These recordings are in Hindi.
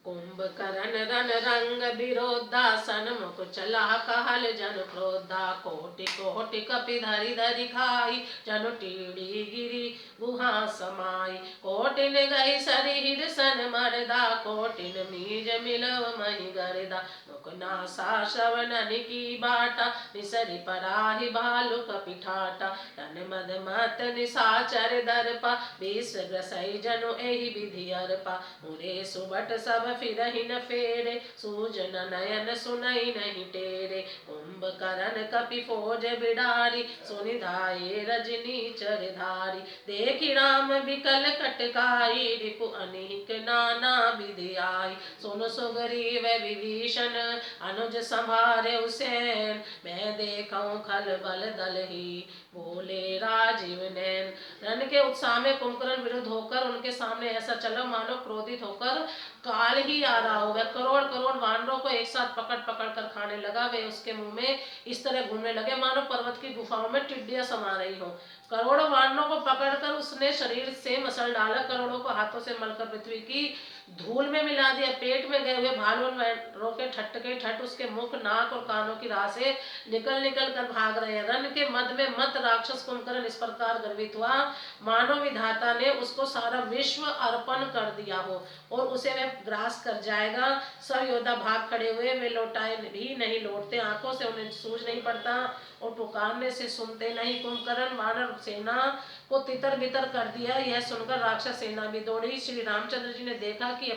कुंभकर्ण रन रंग विरोधासन मुख चला कहल जन क्रोधा कोटि कोटि कपि धरि धरि खाई जनु टीढ़ी गिरी गुहा समाई कोटिन गई सरिहिर सन मरदा कोटिन मीज मिलव मही गरदा मुख नासा श्रवणन की बाटा निसरि पराहि भालु कपि ठाटा तन मद मत निसाचर दर्पा बीस ग्रसई जनु एहि विधि अर्पा मुरे सुबट सब फिरहि न फेरे सूजन नयन सुनई नहीं टेरे कुंभकर्ण कपि फौज बिडारी सुनि धाये रजनी चरधारी देखि राम बिकल कटकाई रिपु अनेक नाना विधि आई सुन सुग्रीव विभीषण अनुज संभारे उसेन मैं देखऊं खल बल दल ही बोले राजीव नैन। रण के उत्साह में कुंभकर्ण विरुद्ध होकर उनके सामने ऐसा चला मानो क्रोधित होकर काल ही आ रहा हो। वह करोड़ करोड़ वानरों को एक साथ पकड़ पकड़ कर खाने लगा। वे उसके मुंह में इस तरह घूमने लगे मानो पर्वत की गुफाओं में टिड्डियां समा रही हो। करोड़ों वानरों को पकड़कर उसने शरीर से मसल डाला, करोड़ों को हाथों से मलकर पृथ्वी की धूल में मिला दिया। पेट में गए हुए भालू रोके ठट के ठट उसके मुख नाक और कानों की राह से निकल निकल कर भाग रहे हैं। रन के मद में मत राक्षस कुंभकर्ण इस प्रकार गर्वित हुआ मानो विधाता ने उसको सारा विश्व अर्पण कर दिया हो और उसे वह ग्रास कर जाएगा। सब योद्धा भाग खड़े हुए, वे लौटाए भी नहीं लौटते, आंखों से उन्हें सूझ नहीं पड़ता और पुकारने से सुनते नहीं। कुंभकर्ण वानर सेना को तितर बितर कर दिया। यह सुनकर राक्षस सेना भी दौड़ी। श्री रामचंद्र जी ने देखा कि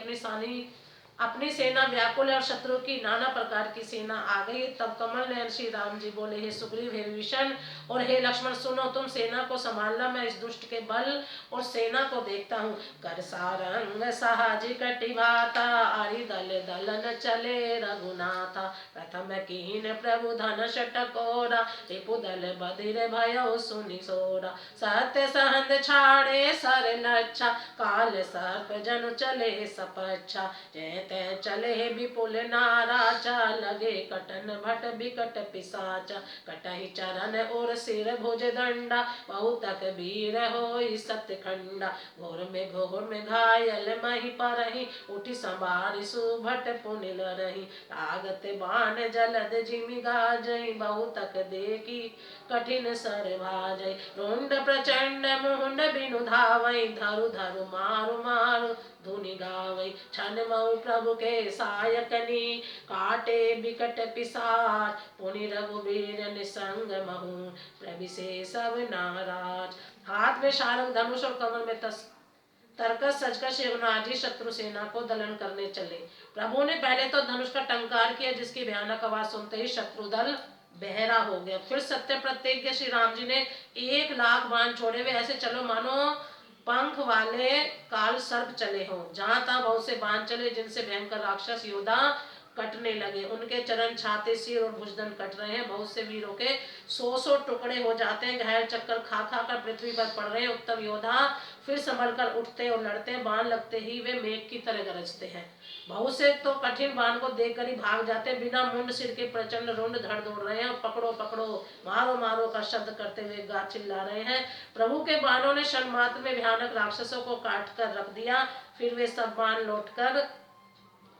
अपनी सेना व्याकुल है और शत्रु की नाना प्रकार की सेना आ गई। तब कमल नयन श्री राम जी बोले, हे सुग्रीव, हे विभीषण और हे लक्ष्मण, सुनो, तुम सेना को संभालना, मैं इस दुष्ट के बल और सेना को देखता हूँ। कर सारंग साहजी कटि भाता आरि दल दलन चले रघुनाथा प्रथम कीन प्रभु धन शटकोरा रिपु दल बधिर भयो सुनि सोरा सत्य सहंद छाड़े सर लच्छा काल सर्प जनु चले सपच्छा जय तै चले विपुल नाराचा लगे कटन भट बिकट पिसाचा कटहि चरण और सिर भुज दंडा बहुतक वीर होई सतखंडा घोर में घायल मही परही उठी संभारी सुभट पुनिल रही लागत बाण जलद जिमि गाजई बहुतक देखी कठिन सर भाजई रुंड प्रचंड मुंड बिनु धावई धरु धरु मारु मारु धुनि गावई छन मऊ प्रभु के सायकनी काटे बिकट पिसार पुनि रघुवीर निसंग महु प्रभु से सब नाराज। हाथ में शारंग धनुष और कमर में तरकस सजकर शिवनाथ जी शत्रु सेना को दलन करने चले। प्रभु ने पहले तो धनुष का टंकार किया, जिसकी भयानक आवाज सुनते ही शत्रु दल बहरा हो गया। फिर सत्य प्रतिज्ञ श्री राम जी ने 1,00,000 बाण छोड़े। वे ऐसे चलो मानो पंख वाले काल सर्प चले हों। जहां तहां बहुत से बाण चले, जिनसे भयंकर राक्षस योद्धा कटने लगे। उनके चरण, छाती, सिर और भुजदंड कट रहे हैं। बहुत से वीरों के 100 टुकड़े हो जाते हैं। घायल चक्कर खा खा कर पृथ्वी पर पड़ रहे हैं। उत्तम योद्धा फिर संभल कर उठते और लड़ते हैं। बाण लगते ही वे मेघ की तरह गरजते हैं। बहुत से तो कठिन बाण को देखकर ही भाग जाते हैं। बिना मुंड सिर के प्रचंड रुंड धड़ दौड़ रहे हैं और पकड़ो पकड़ो मारो मारो का शब्द करते हुए गा चिल्ला रहे हैं। प्रभु के बाणों ने क्षण मात्र में भयानक राक्षसों को काट कर रख दिया। फिर वे सब बाण लौटकर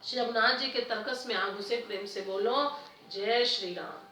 श्री रघुनाथ जी के तरकस में आ घुसे। प्रेम से बोलो जय श्री राम।